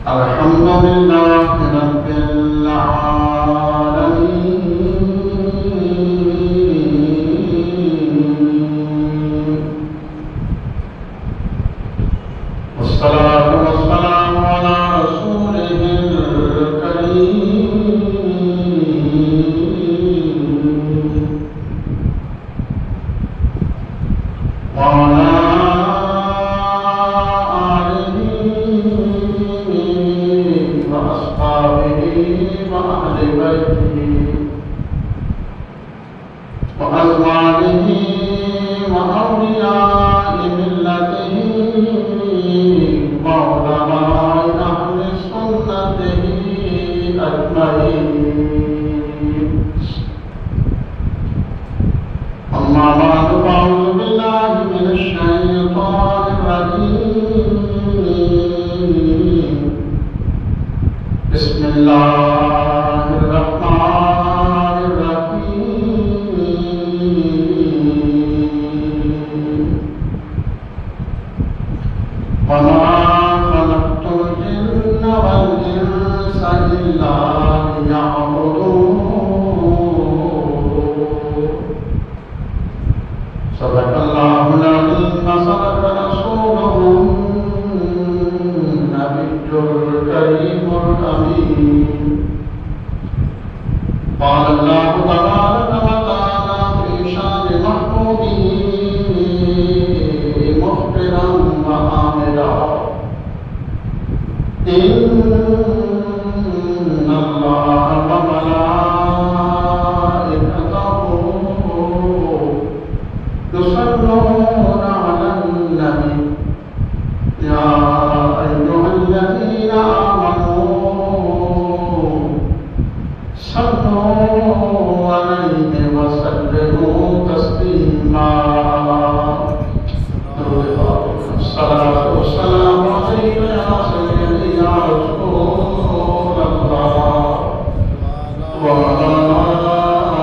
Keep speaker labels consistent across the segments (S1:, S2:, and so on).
S1: الحمد لله رب العالمين والصلاة والسلام على رسوله الكريم وعلى وأزواجه وأولياء ملته وعلماء أهل سنته أجمعين أما بعد فأعوذ بالله من الشيطان الرجيم بسم الله الرحمن الرحيم وما خلقت الجن والإنس إلا ليعبدون صدق الله العظيم وصدق رسوله النبي الكريم الأمين قال الله تبارك وتعالى في شان محبوبه مخبرا وآمرا إن الله وملائكته يصلون على النبي يا أيها الذين آمنوا صلوا عليه وسلموا تسليما الصلاة والسلام عليك يا سيدي يا رسول الله وعلى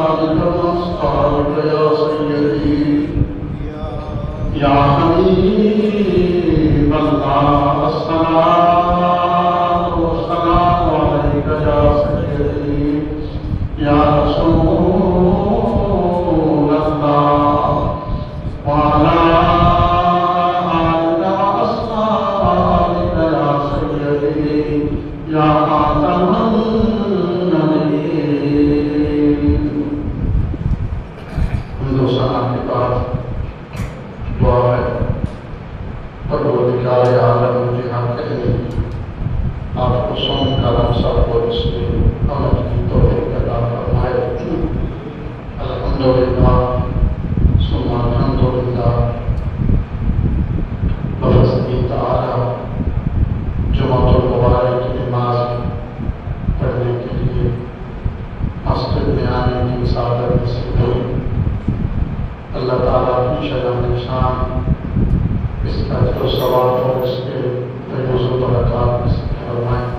S1: آلك وأصحابك يا سيدي يا حبيب الله الصلاة والسلام عليك يا سيدي يا رسول الله وعلى آلك وأصحابك يا سيدي يا خاتم النبيين. حمد و ثنا کے بعد دعا ہے پروردگار عالم جہاں کہنے آپ کو سن کر ہم سب کو اس کے عمل کی توفیق عطا فرمائے. الحمدللہ ثم الحمدللہ بفضلہ تعالی جمعۃ المبارک کی نماز پڑھنے کے لیے مسجد میں آنے کی سعادت نصیب ہوئی. اللہ تعالیٰ کی شان نشان اس کا جو ثواب ہو اس کے فیض و برکات نصیب فرمائیں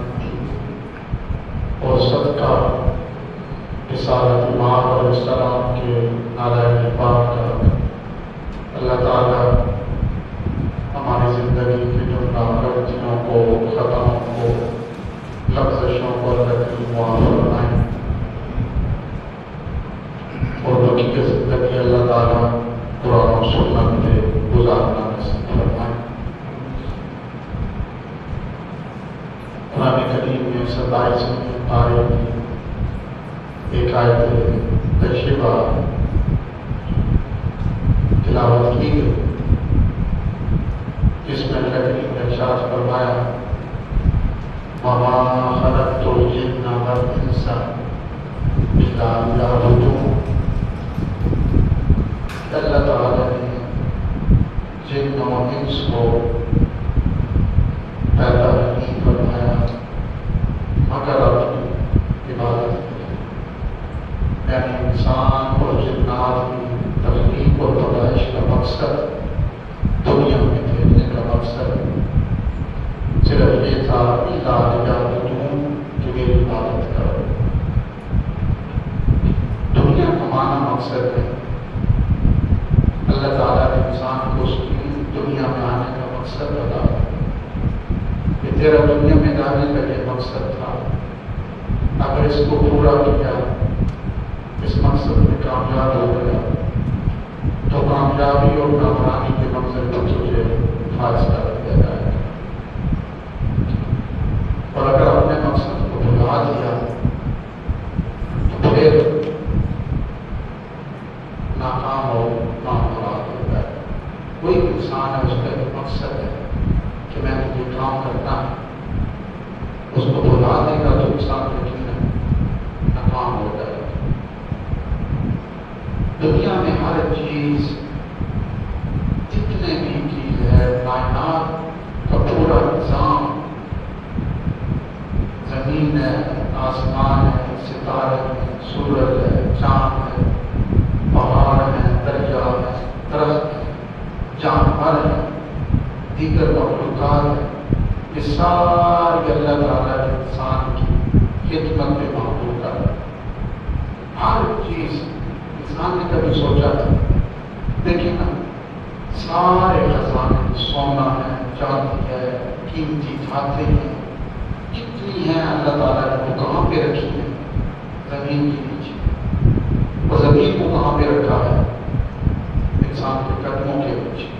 S1: اور صدقہ رسالت امام علیہ السلام کے نالائق پاک کا اللہ تعالیٰ ہماری زندگی کے جو ناکارتیوں کو خطاؤں کو لفظشوں کو اللہ کی معاف فرمائیں اور باقی کی زندگی اللہ تعالیٰ قرآن و سنت پہ گزارنا نصیب فرمائیں. قرآن کریم میں 27ویں پارے کی ایک آیت طیبہ تلاوت کی گئی جس میں اللہ کریم نے ارشاد فرمایا وَمَا خَلَقْتُ الْجِنَّ وَالْإِنسَ إِلَّا لِيَعْبُدُونِ. اللہ تعالیٰ نے جن و انس کو پیدا نہیں فرمایا مگر اپنی عبادت کے لیے. یعنی انسان اور جنات کی تخلیق اور پیدائش کا مقصد دنیا میں بھیجنے کا مقصد صرف یہ تھا اِلَّا لِيَعْبُدُونِ کہ میری عبادت کرو. دنیا کمانا مقصد ہے. اللہ تعالیٰ نے انسان کو اس کی دنیا میں آنے کا مقصد بتا کہ کہ تیرا دنیا میں لانے کا یہ مقصد تھا، اگر اس کو پورا کیا، اس مقصد میں کامیاب ہو گیا تو کامیابی اور کامیابی کے منظر پر تجھے فائز کر دیا جائے گا، اور اگر اپنے مقصد کو بھلا دیا تو پھر ناکام ہو نامراد ہو جائے۔ کوئی انسان ہے، اس کا ایک مقصد ہے کہ میں نے یہ کام کرنا ہے، اس کو بھلا دے گا تو انسان یقیناً ناکام ہو جائے گا۔ دنیا میں ہر چیز، جتنے بھی چیز ہے، کائنات کا پورا نظام، زمین ہے، آسمان ہے، ستارے ہیں، سورج ہے، چاند ہے، پہاڑ ہے، دریا ہے، درخت ہے، جانور ہے، دیگر مخلوقات ہے، یہ ساری اللہ تعالیٰ کے انسان کی خدمت میں معمول ہے۔ ہر چیز انسان نے کبھی سوچا تھا؟ دیکھیں نا، سارے خزانے، سونا ہے، چاندی ہے، قیمتی دھاتیں ہیں، جتنی ہیں اللہ تعالیٰ نے وہ کہاں پہ رکھی ہیں؟ زمین کے نیچے۔ اور زمین کو کہاں پہ رکھا ہے؟ انسان کے قدموں کے نیچے۔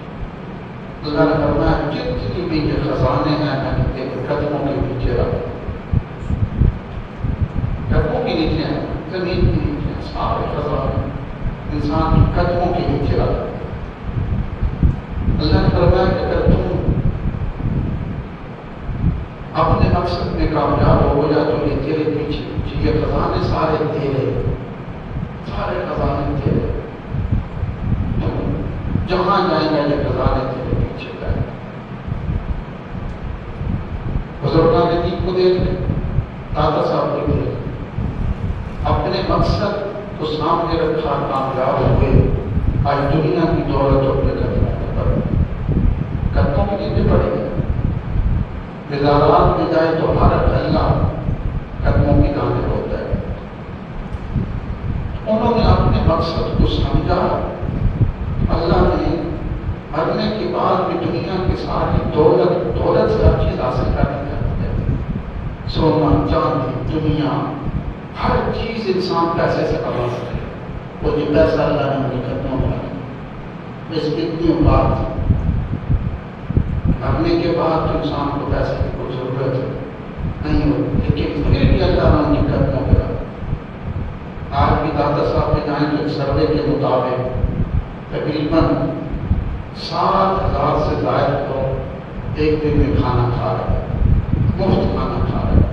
S1: اللہ نے فرمایا جتنی بھی یہ خزانے ہیں میں نے تیرے قدموں کے نیچے رکھا، قدموں کے نیچے ہیں، زمین کے نیچے ہیں، سارے خزانے انسان کے قدموں کے نیچے رکھا۔ اللہ نے فرمایا کہ اگر تم اپنے مقصد میں کامیاب ہو جا تو یہ تیرے پیچھے پیچھے یہ خزانے سارے تیرے، سارے خزانے تیرے، جہاں جائیں گے یہ خزانے تیرے پیچھے جائیں گے۔ بزرگان دین کو دیکھ لیں، دادا صاحب کو دیکھ لیں، اپنے مقصد کو سامنے رکھا، کامیاب ہوئے، آج دنیا کی دولت اپنے قدموں کے نیچے پڑے گئے۔ مزارات میں جائے تو ہر اللہ قدموں کی جانب ہوتا ہے۔ انہوں نے اپنے مقصد کو سمجھا، اللہ نے مرنے کے بعد بھی دنیا کی ساری دولت سے ہر چیز حاصل کرنی چاہتی ہے، سونا، چاندی، دنیا، ہر چیز انسان پیسے سے کما سکے، وہ جو پیسہ اللہ نے ان کے قدموں میں رکھا۔ اس کی اتنی بات مرنے کے بعد تو انسان کو پیسے کی کوئی ضرورت نہیں ہوتی، لیکن پھر بھی اللہ نے ان کے قدموں میں رکھا۔ آج بھی دادا صاحب میں جائیں تو ایک سروے کے مطابق تقریباً 7,000 سے زائد لوگ ایک دن میں کھانا کھا رہے ہیں، مفت کھانا کھا رہے ہیں۔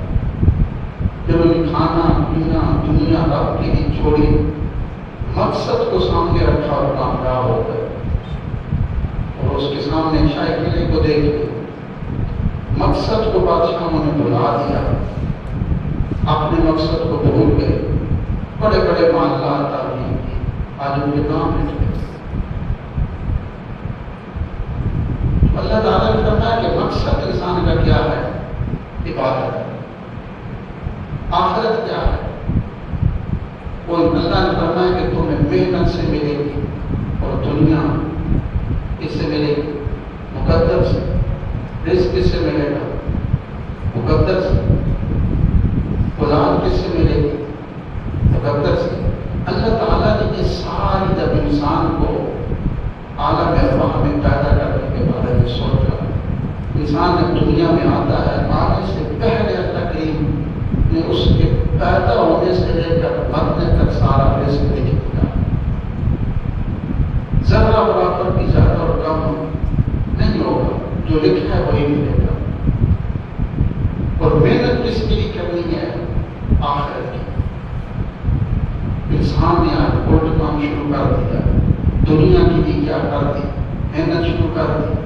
S1: جب انہیں کھانا پینا دنیا رب کے لیے چھوڑی، مقصد کو سامنے رکھا اور کامیاب ہو گئے۔ اور اس کے سامنے شاہ قلعے کو دیکھ کے مقصد کو بادشاہوں نے بلا دیا، اپنے مقصد کو بھول گئے، بڑے بڑے معاملات تعلیم کی، آج ان کے نام مٹ گئے۔ اللہ تعالیٰ نے فرمایا کہ مقصد انسان کا کیا ہے؟ عبادت۔ آخرت کیا ہے؟ وہ اللہ نے فرمایا کہ تمہیں محنت سے ملے گی اور دنیا اس سے ملے گی، مقدر سے، رزق کس سے ملے گا؟ مقدر سے، اولاد کس سے ملے گی؟ مقدر سے۔ اللہ تعالیٰ نے یہ ساری جب انسان کو عالم ارواح میں پیدا کرنے کے بارے میں سوچا، انسان جب دنیا میں آتا ہے آنے سے پہلے اللہ کریم نے اس کے پیدا ہونے سے لے کر مرنے تک سارا رزق لکھ دیا۔ ذرہ برابر بھی زیادہ اور کم نہیں ہوگا، جو لکھا ہے وہی ملے گا۔ اور محنت کس کے لیے کرنی ہے؟ آخرت کی۔ انسان نے آج الٹ کام شروع کر دیا، دنیا کے لیے کیا کر دی؟ محنت شروع کر دی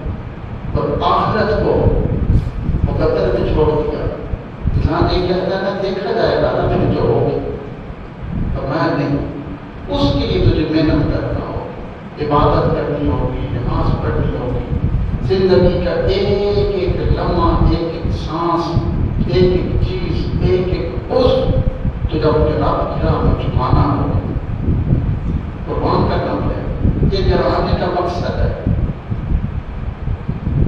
S1: اور آخرت کو مقدر میں چھوڑ دیا۔ انسان یہ کہتا ہے نا دیکھا جائے گا نا پھر جو ہوگی، تو میں نہیں، اس کے لیے تجھے محنت کرنا ہوگی، عبادت کرنی ہوگی، نماز پڑھنی ہوگی، زندگی کا ایک ایک لمحہ، ایک ایک سانس، ایک ایک چیز، ایک ایک عضو تو جب جناب کی راہ میں چھپانا ہوگا، قربان کرنا پڑے گا۔ یہ جرانے کا مقصد ہے۔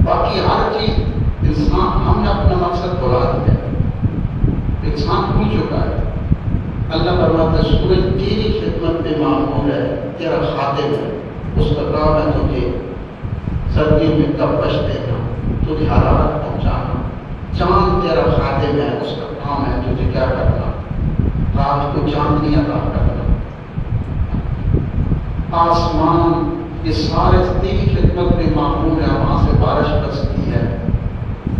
S1: باقی ہر چیز انسان، ہم نے اپنا کہ سورج تیری خدمت پہ معمول ہے، تیرا خادم ہے، اس کا کام ہے تجھے سردیوں میں تپش دینا، تجھے حرارت پہنچانا۔ چاند تیرا خادم ہے، اس کا کام ہے تجھے کیا کرنا، رات کو چاندنی عطا کرنا۔ آسمان یہ سارے تیری خدمت پہ معمول ہے، وہاں سے بارش برستی ہے،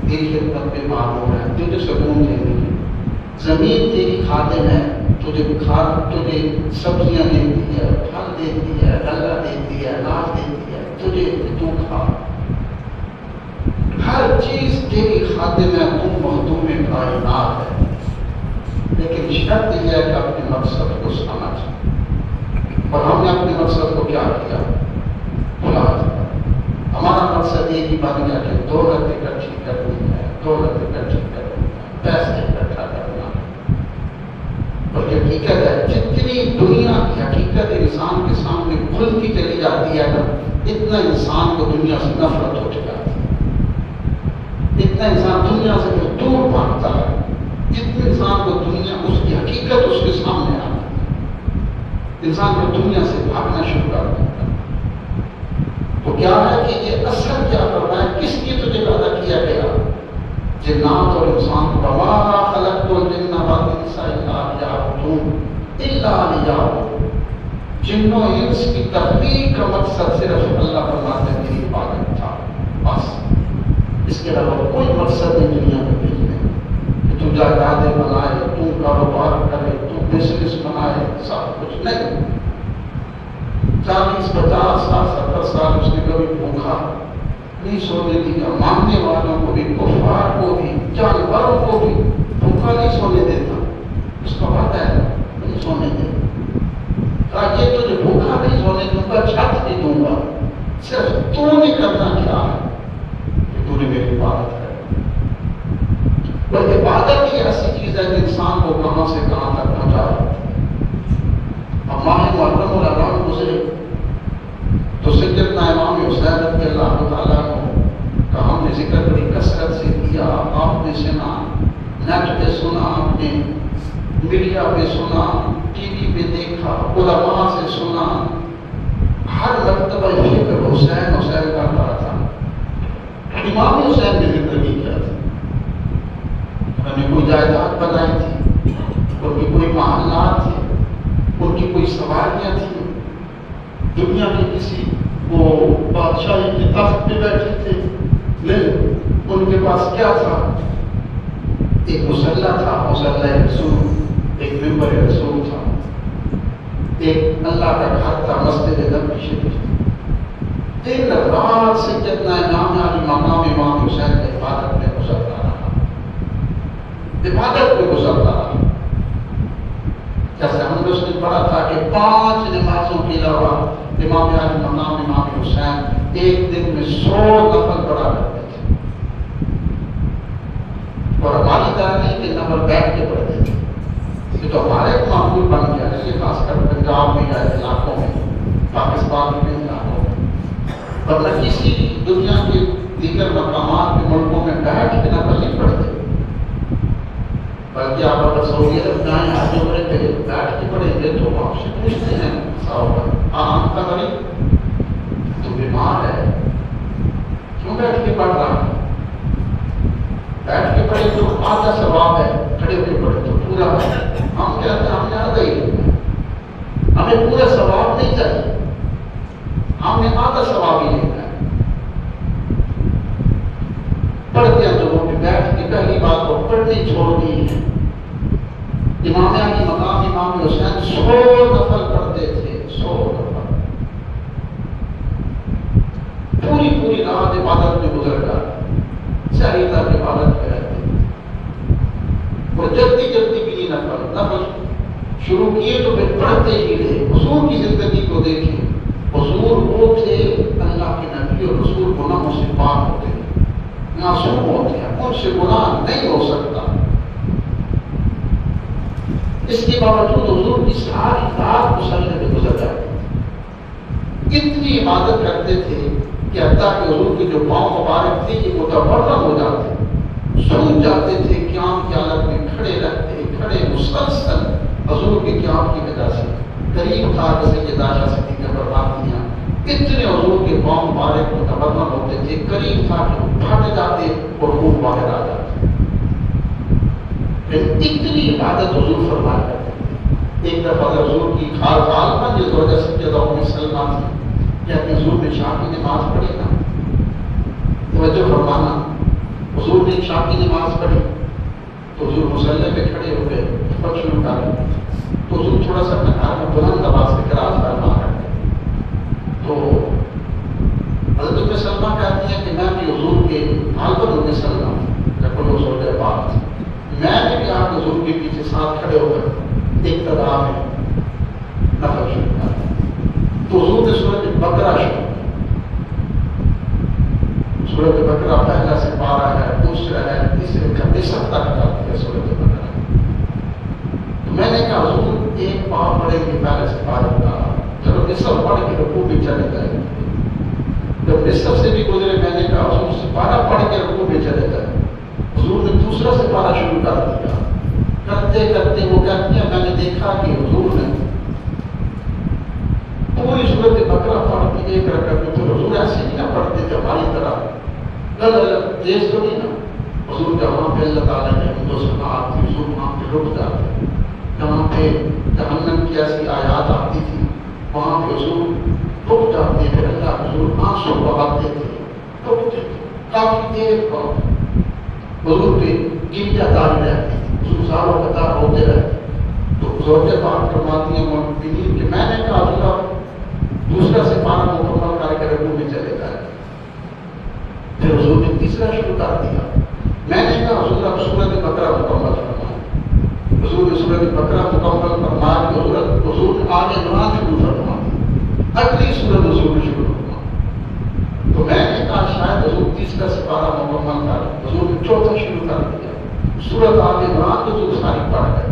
S1: تیری خدمت پہ معمول ہے، تجھے سکون دیتی ہے۔ زمین تیری خادم ہے، تجھے سبزیاں دیتی ہے، پھل دیتی ہے، غلہ دیتی ہے، اناج دیتی ہے، تجھے تو کھا۔ ہر چیز تیری خادم ہے، تم مخدوم کائنات ہے۔ لیکن شرط یہ ہے کہ اپنے مقصد کو سمجھ، اور ہم نے اپنے مقصد کو کیا کیا، بھلا دیا۔ ہمارا مقصد یہ ہی بن گیا کہ دولت اکٹھی کرنی ہے، دولت اکٹھی کرنی ہے، پیسے اکٹھا کرنا۔ اور یہ حقیقت ہے، جتنی دنیا کی حقیقت انسان کے سامنے کھلتی چلی جاتی ہے نا، اتنا انسان کو دنیا سے نفرت ہوتی جاتی ہے، اتنا انسان دنیا سے دور بھاگتا ہے، جتنے انسان کو دنیا اس کی حقیقت اس کے سامنے آتی ہے، انسان کو دنیا سے بھاگنا شروع کر دیتا ہے۔ تو کیا ہے کہ یہ اثر کیا کر رہا ہے، کس کی تجھے پیدا کیا گیا، جنات اور انسان کو، وَمَا خَلَقْتُ الْجِنَّ وَالْإِنسَ إِلَّا لِيَعْبُدُونِ إِلَّا لِيَعْبُدُونِ۔ جن و انس کی تخلیق کا مقصد صرف اللہ فرماتے ہیں میری عبادت تھا، بس اس کے علاوہ کوئی مقصد نہیں دنیا میں بھیجنے کہ تو جائیدادیں بنائے، تو کاروبار کرے، تو بزنس بنائے، سب کچھ نہیں۔ 40 50 60 70 سال اس نے کبھی بھوکا نہیں سونے دیا، ماننے والوں کو بھی، کفار کو بھی، جانوروں کو بھی بھوکا نہیں سونے دیتا، اس کا وعدہ ہے نہیں سونے دیتا۔ کہا یہ تجھے بھوکا نہیں سونے دوں گا، چھت نہیں دوں گا، صرف تو نے کرنا کیا ہے کہ تو نے میری عبادت ہے۔ اور عبادت ہی ایسی چیز ہے کہ انسان کو کہاں سے کہاں تک پہنچا دیتی ہے۔ اب ماہ محرم الحرام گزرے تو سیدنا امام حسین رضی اللہ تعالیٰ کا ہم نے ذکر بڑی کثرت سے کیا، آپ نے سنا، نیٹ پہ سنا، آپ نے میڈیا پہ سنا، ٹی وی پہ دیکھا، علماء سے سنا، ہر مرتبہ فکر حسین حسین کا رہا تھا۔ امام حسین نے ذکر بھی کیا تھا، انہوں نے کوئی جائیداد بنائی تھی، ان کی کوئی محلات تھے، ان کی کوئی سواریاں تھیں، دنیا کے کسی وہ بادشاہی کے تخت پہ بیٹھے تھے، لیکن ان کے پاس کیا تھا، ایک مصلی تھا، مصلی رسول، ایک ممبر رسول تھا، ایک اللہ کا گھر تھا، مسجد نبوی شریف تھی۔ دن رات سیدنا امام علی مقام امام حسین کی عبادت میں گزرتا رہا، عبادت میں گزرتا رہا۔ جیسے ہم نے اس نے پڑھا تھا کہ 5 نمازوں کے علاوہ امام علی مقام امام حسین ایک دن میں 100 نفل پڑھا کرتے تھے، اور ہماری طرح نہیں کہ نفل بیٹھ کے پڑھتے تھے، یہ تو ہمارے ایک معمول بن گیا ہے، خاص کر پنجاب میں یا علاقوں میں، پاکستان میں علاقوں میں، ورنہ کسی دنیا کے دیگر مقامات کے ملکوں میں بیٹھ کے نفل نہیں پڑھتے، بلکہ آپ اگر سعودی عرب جائیں، حج عمرے پہ بیٹھ کے پڑھیں گے تو آپ سے پوچھتے ہیں صاحب آپ کا غریب تو بیمار ہے، کیوں بیٹھ کے پڑھ رہا ہے؟ بیٹھ کے پڑھے تو آدھا ثواب ہے، کھڑے ہو کے پڑھے تو پورا ہے۔ ہم کہتے ہیں ہم نے آدھا ہی لینا ہے، ہمیں پورا ثواب نہیں چاہیے، ہم نے آدھا ثواب ہی لینا ہے۔ پڑھتے ہیں تو وہ بھی بیٹھ کے پہلی بات کو پڑھنی چھوڑ دی ہے۔ امام علی مقام امام حسین 100 نفل پڑھتے تھے، 100 نفل، پوری رات عبادت میں گزر گئی، ساری رات عبادت میں رہتے اور جلدی بھی نہیں نفل شروع کیے تو پھر پڑھتے ہی رہے۔ حضور کی زندگی کو دیکھیں، حضور وہ تھے اللہ کے نبی اور رسول گناہوں سے پاک ہوتے ہیں، معصوم ہوتے ہیں، ان سے گناہ نہیں ہو سکتا۔ اس کے باوجود حضور کی ساری رات مصلی میں گزر جاتی، اتنی عبادت کرتے تھے کہ حتیٰ کہ حضور کے جو پاؤں مبارک تھے یہ متورم ہو جاتے، سوج جاتے تھے، قیام کی حالت میں کھڑے رہتے، کھڑے مسلسل حضور کے قیام کی وجہ سے قریب تھا کہ سیدہ عائشہ صدیقہ فرماتی ہیں اتنے حضور کے پاؤں مبارک متورم ہوتے تھے، قریب تھا کہ پھٹ جاتے اور روح باہر آ جاتے، اتنی عبادت حضور فرمایا کرتے تھے۔ ایک دفعہ حضور کی خالقہ جس وجہ سے جب ام سلمہ تھی کہتے حضور نے شام کی نماز پڑھی نا، توجہ فرمانا، حضور نے شام کی نماز پڑھی تو حضور مصلی پہ کھڑے ہو گئے، خطبہ شروع کر دیا تو حضور تھوڑا سا اپنے گھر میں بلند آواز سے قرات فرما کرتے تو حضرت ام سلمہ کہتی ہیں کہ میں بھی حضور کے حالت ام سلمہ جب وہ سو جائے بات میں نے بھی آپ حضور کے پیچھے ساتھ کھڑے ہو کر اقتدا میں نفل شروع کر تو حضور نے سورۃ بقرہ شروع سورۃ بقرہ پہلا سپارہ ہے، دوسرا ہے، تیسرے کا نصف تک جاتی ہے سورۃ بقرہ۔ تو میں نے کہا حضور ایک پاؤ پڑھیں گے پہلے سپارے کا، چلو نصف پڑھ کے رکوع بھی چلے جائیں، جب نصف سے بھی گزرے میں نے کہا حضور سپارہ پڑھ کے رکوع بھی چلے جائیں، حضور نے دوسرا سپارہ شروع کر دیا، کرتے کرتے وہ کہتے ہیں میں نے دیکھا کہ حضور نے پوری سورۃ بقرہ پڑھ کے ایک رکعت میں، تو حضور ایسے نہیں نہ پڑھتے تھے ہماری طرح تیز تو نہیں نا، حضور جہاں پہ اللہ تعالیٰ نے حمد و ثنا آتی حضور وہاں پہ رک جاتے، جہاں پہ جہنم کی ایسی آیات آتی تھی وہاں پہ حضور رک جاتے، پھر اللہ حضور آنسو بہاتے تھے، رکتے تھے کافی دیر کو حضور پہ گریا داری رہتی تھی، حضور زاروں قطار ہوتے رہتے، تو زوجہ پاک فرماتی ہیں مومنین کہ میں نے کہا حضور دوسرا سپارہ مکمل کر کے رکوع میں چلے گئے، پھر حضور نے تیسرا شروع کر دیا، میں نے کہا حضور اب سورۃ بقرہ مکمل فرمائیں، حضور نے سورۃ بقرہ مکمل فرما کے حضور نے آگے قرآن شروع فرما دی، اگلی سورۃ حضور نے شروع فرما، تو میں نے کہا شاید حضور تیسرا سپارہ مکمل کر، حضور نے چوتھا شروع کر دیا، سورۃ آل عمران حضور ساری پڑھ گئے،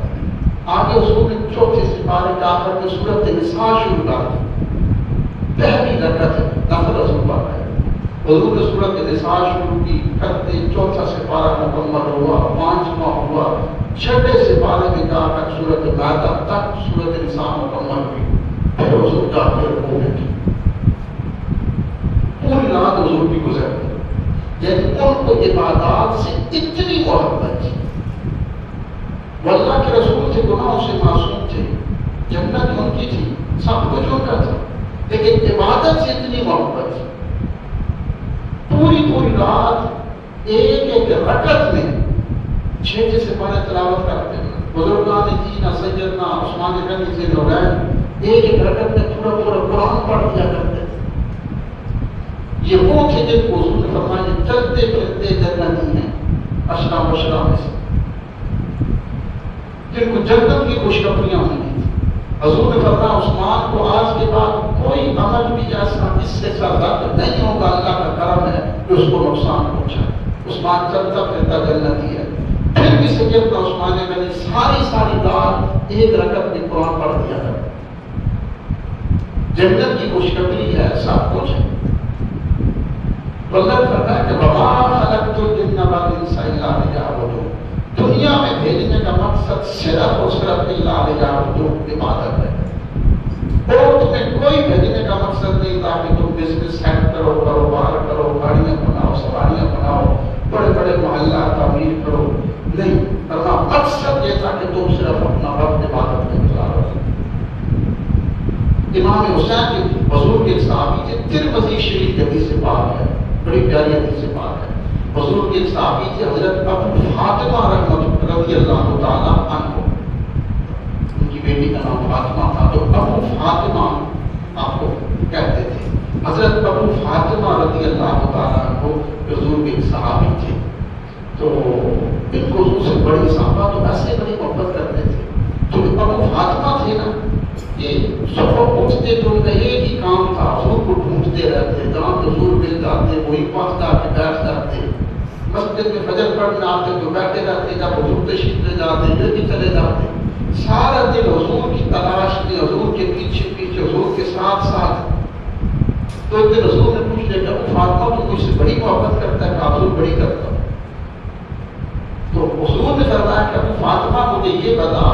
S1: آگے حضور نے چوتھے سپارے کا آخر میں سورۃ نساء شروع کر دی، پہلی رکعت نفل حضور پڑھ گئے، حضور نے سورۃ نساء شروع کی، کرتے چوتھا سپارہ مکمل ہوا، پانچواں ہوا، چھٹے سپارے میں جا کر سورۃ مائدہ تک سورۃ نساء مکمل ہوئی، پھر حضور جا کے رکوع میں کی، پوری رات حضور کی گزر گئی، یعنی ان کو عبادات سے اتنی محبت تھی، وہ اللہ کے رسول تھے، گناہوں سے معصوم تھے، جنت ان کی تھی، سب کچھ ان کا تھا، لیکن عبادت سے اتنی محبت تھی، پوری رات ایک ایک رکعت میں 6 سپارے تلاوت کرتے ہیں، بزرگان دین سیدنا عثمان غنی سے نورین ایک ایک رکعت میں پورا قرآن پڑھ دیا کرتے تھے، یہ وہ تھے جن کو حضور نے فرمایا چلتے پھرتے جنتی ہیں، اشرا بشرا میں سے جن کو جنت کی خوشخبریاں ہوئی تھی، حضور نے فرمایا عثمان کو آج کے بعد کوئی عمل بھی ایسا اس سے سرزد نہیں ہوگا، اللہ کا کرم ہے کہ اس کو نقصان پہنچا، عثمان چلتا پھرتا جنتی ہے، پھر بھی سیدنا عثمان غنی ساری رات ایک رکعت میں قرآن پڑھ دیا ہے، جنت کی خوشخبری ہے، سب کچھ ہے، تو اللہ فرماتا ہے کہ وَمَا خَلَقْتُ الْجِنَّ وَالْإِنسَ إِلَّا لِيَعْبُدُونِ، دنیا میں بھیجنے کا مقصد صرف اور صرف اللہ لِيَعْبُدُونِ عبادت ہے، اور تمہیں کوئی بھیجنے کا مقصد نہیں تاکہ تم بزنس سیٹ کرو، کاروبار کرو، گاڑیاں بناؤ، سواریاں بناؤ، بڑے محلہ تعمیر کرو، نہیں، ورنہ مقصد یہ تھا کہ تم صرف اپنا رب عبادت میں گزارو۔ امام حسین کے حضور کے صحابی تھے، ترمذی شریف کی حدیث پاک ہے، بڑی پیاری حدیث پاک ہے، حضور کے صحابی تھے حضرت ابو فاطمہ رضی اللہ تعالیٰ عنہ، ان کی بیٹی کا نام فاطمہ تھا، تو ابو فاطمہ آپ کو کہتے تھے، حضرت ابو فاطمہ رضی اللہ تعالیٰ عنہ حضور کے صحابی تھے، تو ان کو حضور سے بڑی صحابہ تو ایسے بڑی محبت کرتے تھے، تو ابو فاطمہ تھے نا، یہ صبح اٹھتے تو ان کا ایک ہی کام تھا، حضور کو ڈھونڈتے رہتے، جہاں حضور مل جاتے وہی پاس جا کے بیٹھ جاتے، مسجد میں فجر پڑھنے آتے تو بیٹھے رہتے، جب حضور تشریف لے جاتے یہ بھی چلے جاتے، سارا دن حضور کی تلاش میں، حضور کے پیچھے حضور کے ساتھ، تو ایک دن حضور نے پوچھ لیا کہ ابو فاطمہ تو مجھ سے بڑی محبت کرتا ہے، کہ حضور بڑی کرتا، تو حضور نے فرمایا کہ ابو فاطمہ مجھے یہ بتا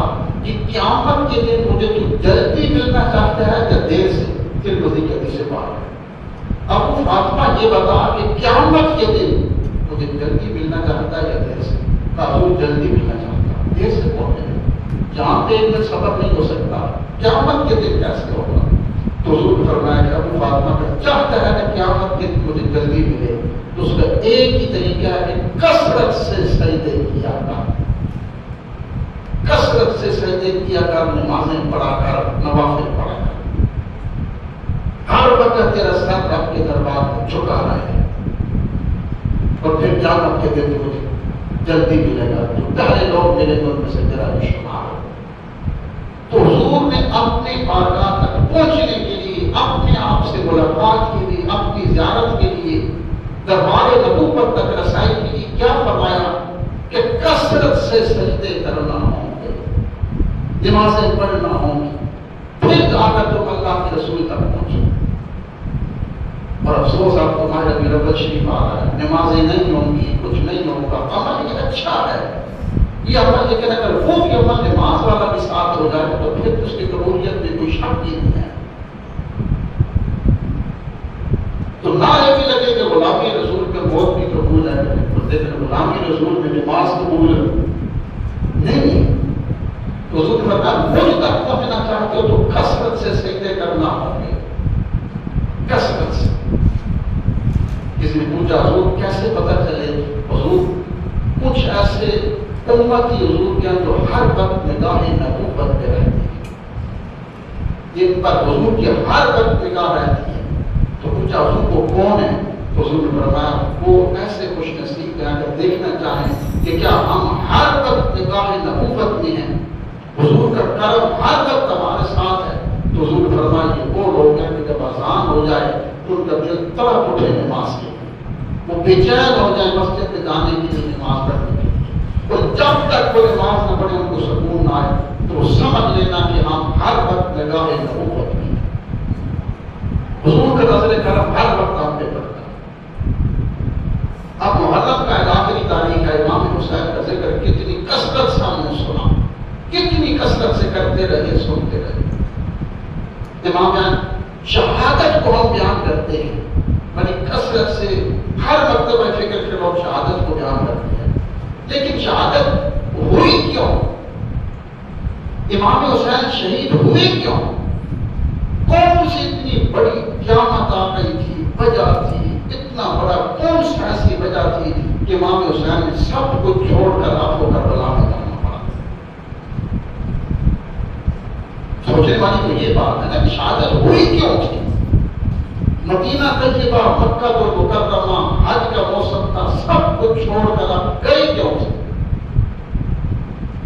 S1: کہ قیامت کے دن مجھے تو جلدی ملنا چاہتا ہے یا دیر سے؟ ترمذی کی حدیث سے بات ہے۔ ابو فاطمہ یہ بتا کہ قیامت کے دن مجھے جلدی ملنا چاہتا ہے یا دیر سے؟ حضور جلدی ملنا چاہتا ہے، دیر سے کون ہے؟ جہاں پہ ایک سبب نہیں ہو سکتا، قیامت کے دن کیسے ہوگا؟ تو حضور نے فرمایا کہ ابو فاطمہ کا چاہتا ہے کہ قیامت کے دن مجھے جلدی ملے تو اس کا ایک ہی طریقہ ہے کہ کثرت سے سجدے کیا کر، کثرت سے سجدے کیا کر، نمازیں پڑھا کر، نوافل پڑھا کر، ہر وقت تیرا سر رب کے دربار میں جھکا رہے اور پھر قیامت کے دن مجھے جلدی ملے گا تو پہلے لوگ میرے دل میں سے تیرا بھی شمار ہو۔ تو حضور نے اپنے بارگاہ تک پہنچنے کے لیے، اپنے آپ سے ملاقات کے لیے، اپنی زیارت کے لیے، دربار نبوت تک رسائی کے لیے کیا فرمایا کہ کثرت سے سجدے کرنا ہوں گے، نمازیں پڑھنا ہوں گی، پھر جا کر تم اللہ کے رسول تک پہنچو۔ اور افسوس آپ تمہارے ابھی رب شریف آ رہا ہے، نمازیں نہیں ہوں گی، کچھ نہیں ہوگا، عمل یہ اچھا ہے یہ عمل، لیکن اگر وہ بھی عمل نماز والا بھی ساتھ ہو جائے تو پھر اس کی قبولیت میں کوئی شک ہی نہیں ہے۔ تو نعرے بھی لگے کہ غلامی رسول میں موت بھی قبول ہے، لیکن غلامی رسول میں نماز قبول نہیں۔ تو حضور نے فرمایا مجھ تک پہنچنا چاہتے ہو تو کثرت سے سجدے کرنا ہوں گے، کثرت سے۔ کسی نے پوچھا حضور کیسے پتہ چلے؟ حضور کچھ ایسے امتی حضور کے اندر ہر وقت نگاہ نبوت پہ رہتی ہے، جن پر حضور کی ہر وقت نگاہ رہتی ہے۔ تو پوچھا حضور کو کون ہے؟ تو حضور نے فرمایا وہ ایسے خوش نصیب ہیں اگر دیکھنا چاہیں کہ کیا ہم ہر وقت نگاہ نبوت میں ہیں، حضور کا کرم ہر وقت ہمارے ساتھ ہے، تو حضور نے فرمایا یہ وہ لوگ ہیں کہ جب اذان ہو جائے تو ان کا دل تڑپ اٹھے نماز کے لیے، وہ بے چین ہو جائے مسجد میں جانے کے لیے، نماز پڑھنے کے لیے، اور جب تک وہ نماز نہ پڑھے ان کو سکون نہ آئے تو وہ سمجھ لینا کہ ہم ہر وقت نگاہ نبوت میں ہیں، حضور کا نظر کرم ہر وقت ہم پہ پڑتا ہے۔ اب محرم کا آخری تاریخ ہے، امام حسین کا ذکر کتنی کثرت سے ہم نے سنا، کتنی کثرت سے کرتے رہے، سنتے رہے۔ امام شہادت کو ہم بیان کرتے ہیں بڑی کثرت سے، ہر مرتبہ فکر کے لوگ شہادت کو بیان کرتے ہیں، لیکن شہادت ہوئی کیوں؟ امام حسین شہید ہوئے کیوں؟ کون سی اتنی بڑی قیامت آ گئی تھی، وجہ تھی، اتنا بڑا کون سی ایسی وجہ تھی کہ امام حسین نے سب کچھ چھوڑ کر آپ کو کربلا میں جانا پڑا؟ سوچنے والی تو یہ بات ہے نا کہ شہادت ہوئی کیوں تھی؟ مدینہ طیبہ، مکہ المکرمہ، حج کا موسم تھا، سب کچھ چھوڑ کر آپ گئے کیوں تھے؟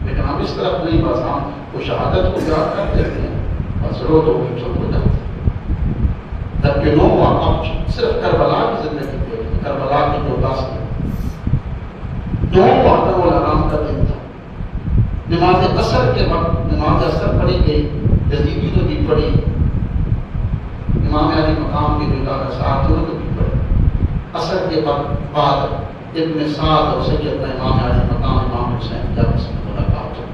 S1: لیکن ہم اس طرف نہیں، بس ہم وہ شہادت کو یاد کر دیتے ہیں، بس رو دو پھر چپ ہو جاتے ہیں، جبکہ نو آپ صرف کربلا کی زندگی دیکھیں، کربلا کی جو 10 دن 9 محرم الحرام کا دن تھا، نماز عصر کے وقت نماز عصر پڑھی گئی، یزیدی نے بھی پڑھی، امام علی مقام کے جو ساتھ انہوں نے بھی پڑھی، عصر کے بعد ابن سعد اور سیدنا امام علی مقام امام حسین جب سے ملاقات ہوئی،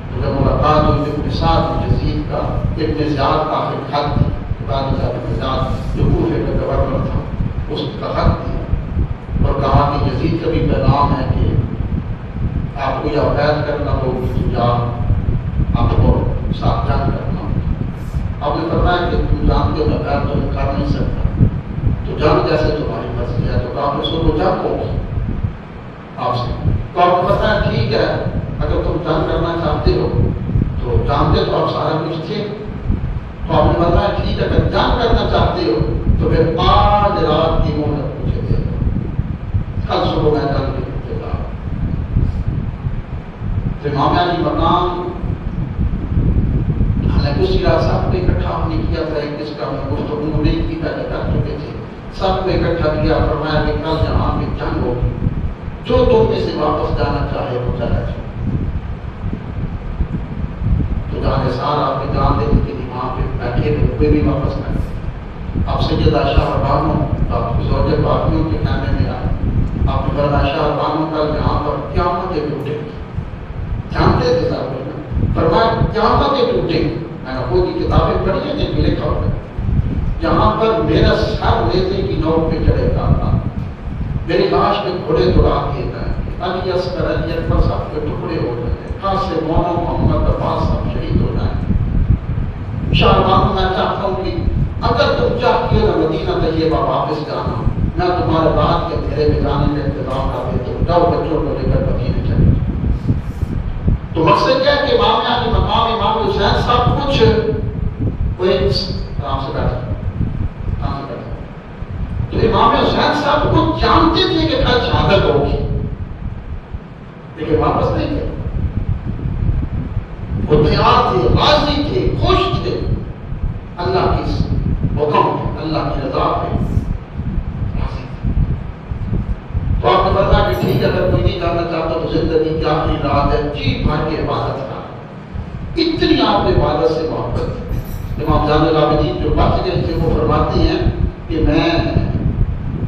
S1: تو جب ملاقات ہوئی ابن سعد یزید کا ابن زیاد کا آخر خط تھی، ابن زیاد جو کوفے کا گورنر تھا اس کا خط دیا اور کہا کہ یزید کا بھی پیغام ہے کہ آپ کو یا بیعت کرنا ہوگی یا آپ کو ساتھ جنگ کرنا ہوگی۔ آپ نے فرمایا کہ تم جانتے ہو میں بیعت تو کر نہیں سکتا، تو جنگ جیسے تمہاری مرضی ہے، تو آپ نے سو جنگ ہوگی آپ سے، تو آپ کو پتا ہے ٹھیک ہے اگر تم جنگ کرنا چاہتے ہو تو جانتے تو آپ سارا کچھ تھے، تو آپ نے بتایا ٹھیک ہے اگر جنگ کرنا چاہتے ہو تو پھر آج رات کی مہلت مجھے دے دو، کل صبح میں جنگ کے انتظار۔ تو امام علی مقام ہم نے اسی رات سب کو اکٹھا نہیں کیا تھا، ایک جس کا ہم گفتگو نہیں کی پہلے کر چکے تھے، سب کو اکٹھا کیا، فرمایا کہ کل جہاں پہ جنگ ہوگی جو تم میں سے واپس جانا چاہے وہ چلا جائے، تو جانے سارا آپ نے جان دینے کے لیے وہاں پہ بیٹھے تھے، کوئی بھی واپس نہ گئے۔ اب سیدہ شاہ بانو آپ کی زوجہ باقیوں کے خیمے میں آئے، آپ نے فرمایا شاہ بانو کل یہاں پر قیامت اٹھے گی، جانتے تھے صاحب، فرمایا قیامتیں ٹوٹیں گی. میں نے خود کی کتابیں پڑھی ہیں جن میں لکھا ہوتا ہے جہاں پر میرا سر نیزے کی نوک پہ چڑھے گا، میری لاش میں گھوڑے دوڑا دیے جائیں گے، علی اصغر علی اکبر سب کے ٹکڑے ہو جائیں گے، قاسم مونا محمد عباس سب شہید ہو جائیں گے. شاہبانو میں چاہتا ہوں کہ اگر تم چاہتی ہو نہ مدینہ طیبہ واپس جانا، میں تمہارے بعد کے اندھیرے میں جانے کا انتظام کر دیتا ہوں، جاؤ بچوں کو لے کر مدینے چلے. تو مقصد کیا ہے کہ امام علی مقام امام حسین سب کچھ وہ ایک آرام سے بیٹھا تو امام حسین صاحب کچھ جانتے تھے کہ کل شہادت ہوگی، لیکن واپس نہیں گئے. وہ تیار تھے، راضی تھے، خوش تھے، اللہ کی حکم ہے، اللہ کی رضا پہ راضی تھے. تو آپ نے فرمایا کہ ٹھیک ہے اگر کوئی نہیں جانا چاہتا تو زندگی کی آخری رات ہے، جی بھر کے عبادت کا. اتنی آپ نے عبادت سے محبت. امام زین العابدین جو بچ گئے تھے وہ فرماتے ہیں کہ میں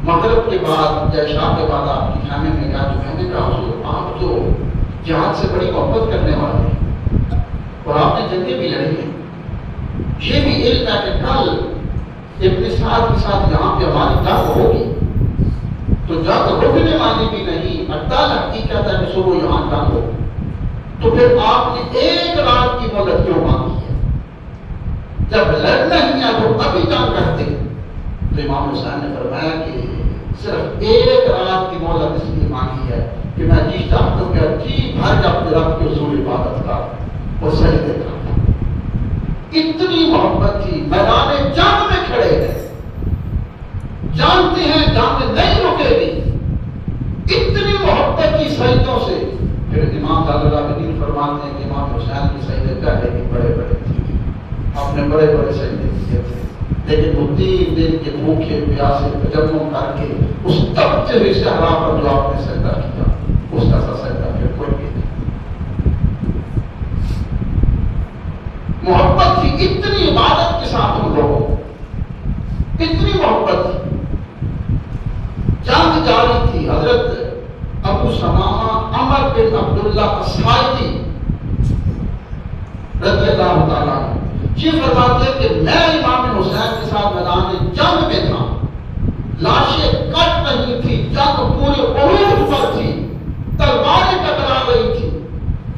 S1: مغرب کے بعد یا عشاء کے بعد آپ کی خیمے میں گیا تو میں نے کہا حضور آپ تو جہاد سے بڑی محبت کرنے والے ہیں اور آپ نے جنگیں بھی لڑی ہیں، یہ بھی علم ہے کہ کل ابن سعد کے ساتھ یہاں پہ ہماری جنگ ہوگی تو جنگ رکنے والی بھی نہیں، اٹل حقیقت ہے کہ صبح یہاں جنگ ہو. تو پھر آپ نے ایک رات کی مدد کیوں مانگی ہے؟ جب لڑنا ہی ہے تو ابھی جنگ کرتے. تو امام حسین نے فرمایا کہ صرف ایک رات کی مہلت اس لیے مانگی ہے کہ میں جی چاہتا ہوں کہ جی بھر کے اپنے رب کی حضور عبادت کا اور سجدے کرتا. اتنی محبت تھی، میدان جنگ میں کھڑے ہیں، جانتے ہیں جنگ نہیں رکے گی، اتنی محبت کی سجدوں سے. پھر امام زین العابدین فرماتے ہیں کہ امام حسین کی سجدے پہلے بھی بڑے بڑے تھے، آپ نے بڑے بڑے سجدے کیے تھے، لیکن وہ 3 دن کے بھوکے پیاسے تجمع کر کے اس تپتے ہوئے صحرا پر جو آپ نے سجدہ کیا اس کا سجدہ پھر کوئی بھی نہیں. محبت تھی، اتنی عبادت کے ساتھ ہم لوگوں، اتنی محبت تھی. جنگ جاری تھی. حضرت ابو سمامہ عمر بن عبداللہ الصائدی رضی اللہ تعالیٰ یہ فرماتے ہیں کہ میں امام حسین کے ساتھ میدان جنگ میں تھا، لاشیں کٹ رہی تھی، جنگ پورے عروج پر تھی، تلواریں ٹکرا رہی تھی،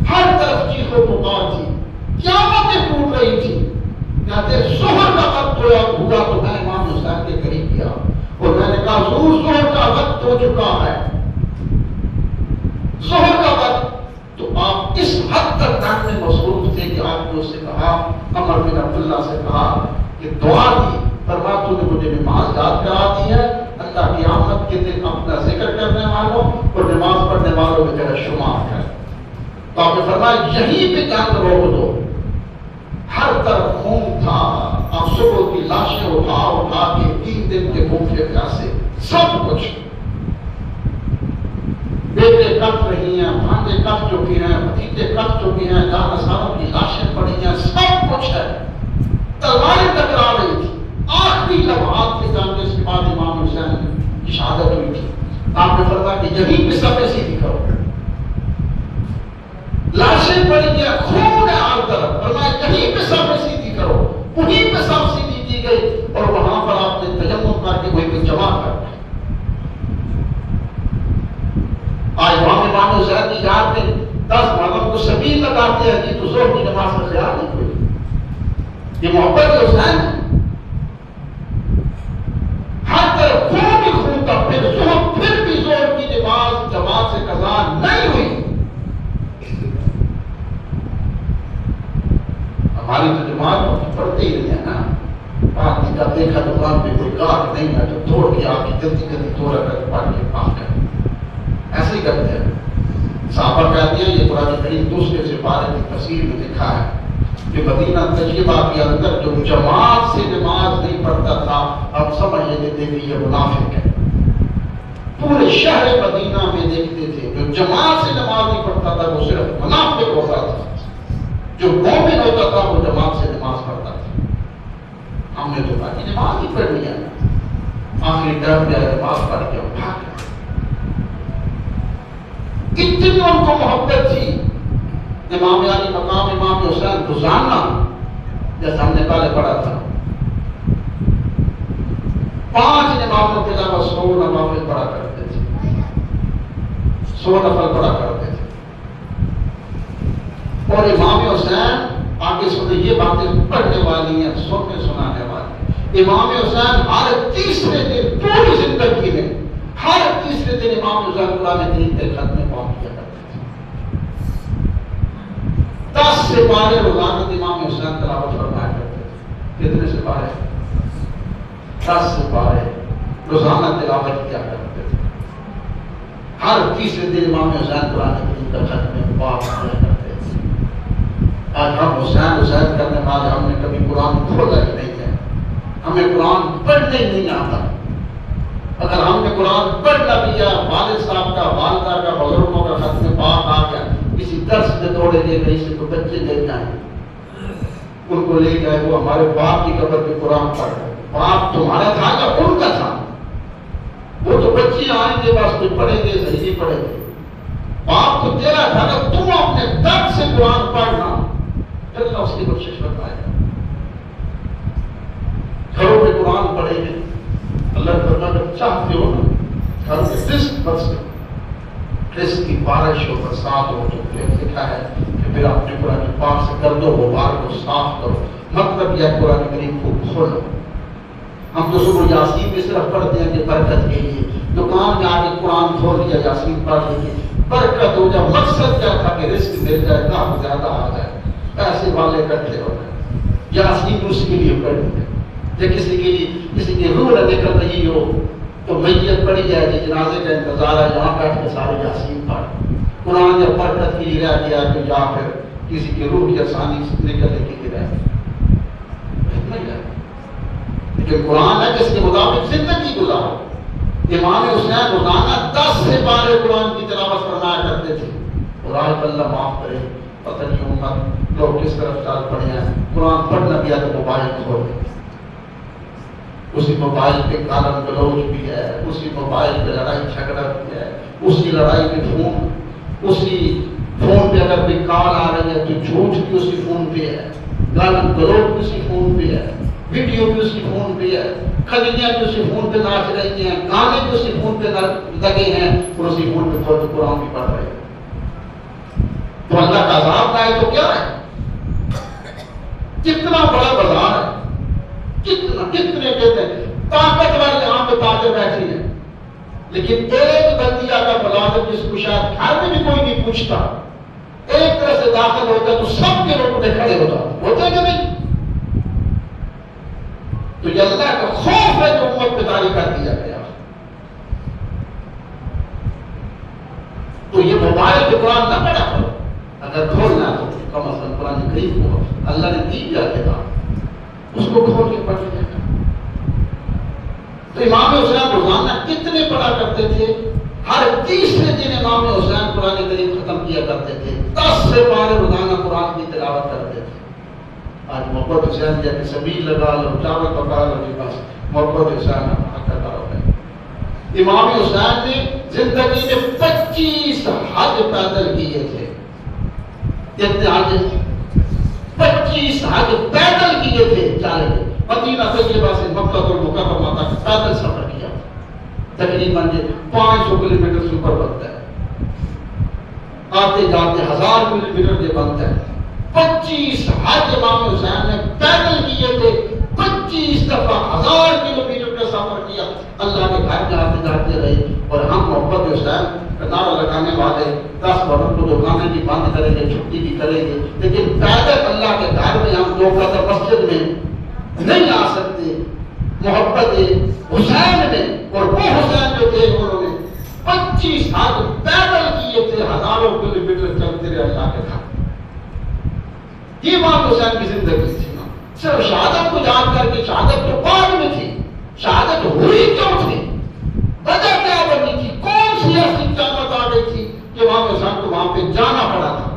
S1: ہر طرف چیخ و پکار تھی، قیامتیں ٹوٹ رہی تھی. کہتے ظہر کا وقت ہوا تو میں امام حسین کے قریب گیا اور میں نے کہا حضور ظہر کا وقت ہو چکا ہے، ظہر کا وقت. تو آپ اس حد تک جنگ میں مصروف تھے کہ آپ نے اس سے کہا، عمر بن عبداللہ سے کہا کہ دعا دی، فرمایا تو نے مجھے نماز یاد کرا دی ہے، اللہ کی آمد کے دن اپنا ذکر کرنے والوں اور نماز پڑھنے والوں میں تیرا شمار ہے. تو آپ نے فرمایا یہیں پہ جنگ روک دو. ہر طرف خون تھا، آپ صبح کی لاشیں اٹھا کے 3 دن کے بھوکے پیاسے سب کچھ، بیٹے کٹ رہی ہیں، بھانجے کٹ چکے ہیں، بھتیجے کٹ چکے ہیں، جانساروں کی لاشیں پڑی ہیں، سب کچھ ہے. تلواریں ٹکرا رہی تھی. آخری لمحات کے جان کے بعد امام حسین کی شہادت ہوئی تھی. آپ نے فرمایا کہ یہیں پہ سب سیدھی کرو. لاشیں پڑی ہیں، خون ہے ہر طرف، فرمایا یہیں پہ سب سیدھی کرو. وہیں پہ سب سیدھی کی گئی اور وہاں پر آپ نے تیمم کر کے وہیں پہ جمع کر دیا. آج امام حسین کی یاد میں 10 محرم کو سبیل لگاتے ہیں جی تو ظہر کی نماز کا خیال نہیں کوئی. یہ محبت حسین ہے. ہر طرف خون ہی خون تھا. پھر بھی ظہر کی نماز جماعت سے قضا نہیں ہوئی. ہماری تو جماعت پڑھتے ہی نہیں ہے نا. پاک کا دیکھا دکان پہ کوئی گاہک نہیں ہے تو توڑ کے آ کے جلدی توڑا کر پڑھ کے پاک کر ایسے ہی کرتے ہیں. صحابہ کہتے ہیں یہ قرآن کریم دوسرے سپارے کی تفسیر میں لکھا ہے کہ مدینہ طیبہ کے اندر جو جماعت سے نماز نہیں پڑھتا تھا اب سمجھ لیتے تھے کہ یہ منافق ہے. پورے شہر مدینہ میں دیکھتے تھے جو جماعت سے نماز نہیں پڑھتا تھا وہ صرف منافق ہوتا تھا، جو مومن ہوتا تھا وہ جماعت سے نماز پڑھتا تھا. ہم نے تو کہا کہ نماز ہی پڑھنی ہے. آخری ٹائم میں نماز پڑھ کے اٹھا کے اتنی ان کو محبت تھی امام علی مقام امام حسین گزارنا، جیسا ہم نے پہلے پڑھا تھا، 5 نمازوں کے علاوہ 100 نوافل پڑھا کرتے تھے، 100 نفل پڑھا کرتے تھے۔ اور امام حسین آگے سنے، یہ باتیں پڑھنے والی ہیں، سننے سنانے والی۔ امام حسین ہر تیسرے دن پوری زندگی میں ہر تیسرے دن امام حسین قرآن کریم کے ختم پہنچ کیا کرتے تھے۔ 10 سپارے روزانہ امام حسین تلاوت فرمایا کرتے تھے۔ کتنے سپارے؟ 10 سپارے روزانہ تلاوت کیا کرتے تھے۔ ہر تیسرے دن امام حسین قرآن کریم کا ختم پاک کیا کرتے تھے۔ آج ہم حسین حسین کرنے والے، ہم نے کبھی قرآن کھولا ہی نہیں ہے، ہمیں قرآن پڑھنے ہی نہیں آتا۔ اگر ہم نے قرآن پڑھنا بھی ہے، والد صاحب کا، والدہ کا، بزرگوں کا ختم پاک آ گیا، کسی درس میں توڑے گئے، کہیں سے تو بچے لے جائیں، ان کو لے جائے، وہ ہمارے باپ کی قبر پہ قرآن پڑھ رہے۔ باپ تمہارا تھا یا ان کا تھا؟ وہ تو بچے آئیں گے، بس کچھ پڑھیں گے، صحیح نہیں پڑھیں گے۔ باپ تو تیرا تھا نا، تم اپنے درد سے قرآن پڑھنا، پھر اللہ اس کی بخشش فرمائے گا۔ گھروں میں قرآن پڑھیں گے، اللہ تعالیٰ اگر چاہتے ہو نا، گھر میں رزق برسے، رزق کی بارش ہو، برسات ہو، تو پھر لکھا ہے کہ پھر اپنے قرآن پاک سے گرد و غبار کو صاف کرو۔ مطلب یہ قرآن کریم کو کھولو۔ ہم تو صبح یاسین بھی صرف پڑھتے ہیں کہ برکت کے لیے، دکان میں آ کے قرآن کھول لیا، یاسین پڑھ لیجیے، برکت ہو جائے۔ مقصد کیا تھا کہ رزق مل جائے، کام زیادہ آ جائے، پیسے والے اکٹھے ہو جائے۔ یاسین اس کے لیے پڑھ لیا۔ جب کسی کے لیے کسی کی روح نہ نکل رہی ہو تو میت پڑھی جائے گی، جنازے کا انتظار ہے، یہاں بیٹھ کے سارے یاسین پڑھ۔ قرآن جب برکت کے لیے رہ گیا تو یا پھر کسی کی روح کی آسانی سے نکلنے کے لیے رہ گیا، لیکن قرآن ہے کہ اس کے مطابق زندگی گزارو۔ امام حسین روزانہ 10 سپارے قرآن کی تلاوت فرمایا کرتے تھے۔ اور آج اللہ معاف کرے، پتہ نہیں امت لوگ کس طرف چل پڑے ہیں، قرآن پڑھنا بھی ہے تو موبائل کھول دیں، اسی موبائل پہ گالم گلوچ بھی ہے، اسی موبائل پہ لڑائی جھگڑا بھی ہے، اسی لڑائی پہ فون، اسی فون پہ اگر کوئی کال آ رہی ہے تو جھوٹ بھی اسی فون پہ ہے، گالم گلوچ بھی اسی فون پہ ہے، ویڈیو بھی اسی فون پہ ہے، کھجلیاں بھی اسی فون پہ ناچ رہی ہیں، گانے بھی اسی فون پہ لگے ہیں، اور اسی فون پہ کھول کے قرآن بھی پڑھ رہے ہیں۔ تو اللہ کا عذاب آئے تو کیا ہے؟ کتنا بڑا بازار ہے، کتنے کہتے ہیں طاقتور یہاں پہ تاجر بیٹھے ہیں، لیکن ایک بندی اگر ملازم جس کو شاید گھر میں بھی کوئی نہیں پوچھتا، ایک طرح سے داخل ہوتا تو سب کے روپ میں کھڑے ہوتے کہ نہیں؟ تو یہ اللہ کا خوف ہے جو امت پہ جاری کر دیا گیا۔ تو یہ موبائل پہ قرآن نہ پڑھا کرو، اگر کھولنا تو کم از کم قرآن کریم کو اللہ نے دی کیا کتاب، اس کو کھول کے پڑھ لیا۔ تو امام حسین روزانہ کتنے پڑھا کرتے تھے؟ ہر تیسرے دن امام حسین قرآن کریم ختم کیا کرتے تھے، 10 سپارے روزانہ قرآن کی تلاوت کرتے تھے۔ آج محبت حسین جیسے سبیل لگا لو، چاول پکا لو، جی بس محبت حسین کرتا ہو گئے۔ امام حسین نے زندگی میں 25 حج پیدل کیے تھے، کتنے حج؟ 25 حج پیدل کیے تھے، چالے مدینہ طیبہ سے مکہ المکرمہ تک پیدل سفر کیا، تقریباً 500 کلومیٹر سے اوپر بنتا ہے، آتے جاتے 1000 کلومیٹر یہ بنتا ہے۔ 25 حج امام حسین نے پیدل کیے تھے، 25 دفعہ 1000 کلومیٹر کا سفر کیا، اللہ کے گھر میں آتے جاتے رہے۔ اور ہم محبت حسین کا نعرہ لگانے والے 10 باروں کو دکانیں بھی بند کریں گے، چھٹی بھی کریں گے، لیکن پیدل اللہ کے گھر میں ہم 2 قدم مسجد میں نہیں آ سکتے۔ محبت حسین نے، اور وہ حسین جو تھے انہوں نے 25 حج پیدل کیے تھے، 1000 کلومیٹر چلتے رہے اللہ کے گھر۔ یہ امام حسین کی زندگی تھی نا، صرف شہادت کو یاد کر کے، شہادت تو بعد میں تھی، شہادت ہوئی کیوں تھی، وجہ کیا بنی تھی، کون سی ایسی قیامت آ گئی تھی کہ امام حسین کو وہاں پہ جانا پڑا تھا؟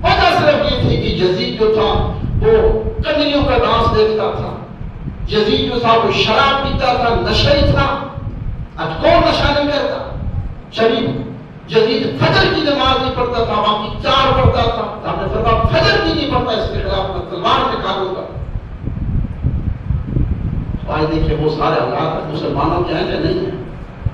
S1: وجہ صرف یہ تھی کہ یزید جو تھا وہ کنیوں کا ڈانس دیکھتا تھا، یزید جو تھا وہ شراب پیتا تھا، نشئی تھا۔ آج کون نشہ نہیں کرتا؟ شریف یزید فجر کی نماز نہیں پڑھتا تھا، باقی 4 پڑھتا تھا. آپ نے فرمایا فجر کی نہیں پڑھتا، اس کے خلاف میں تلوار نکالوں گا. آج دیکھیں وہ سارے حالات مسلمانوں کے ہیں کہ نہیں ہیں.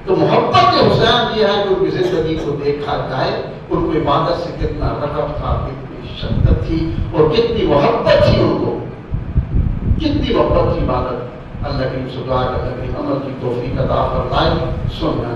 S1: تو محبت حسین یہ ہے کہ ان کی زندگی کو دیکھا جائے، ان کو عبادت سے کتنا رغبت تھا، کتنی شدت تھی اور کتنی محبت تھی، ان کو کتنی محبت تھی عبادت. اللہ کی دعا کرتے ہیں عمل کی توفیق عطا فرمائے. سننا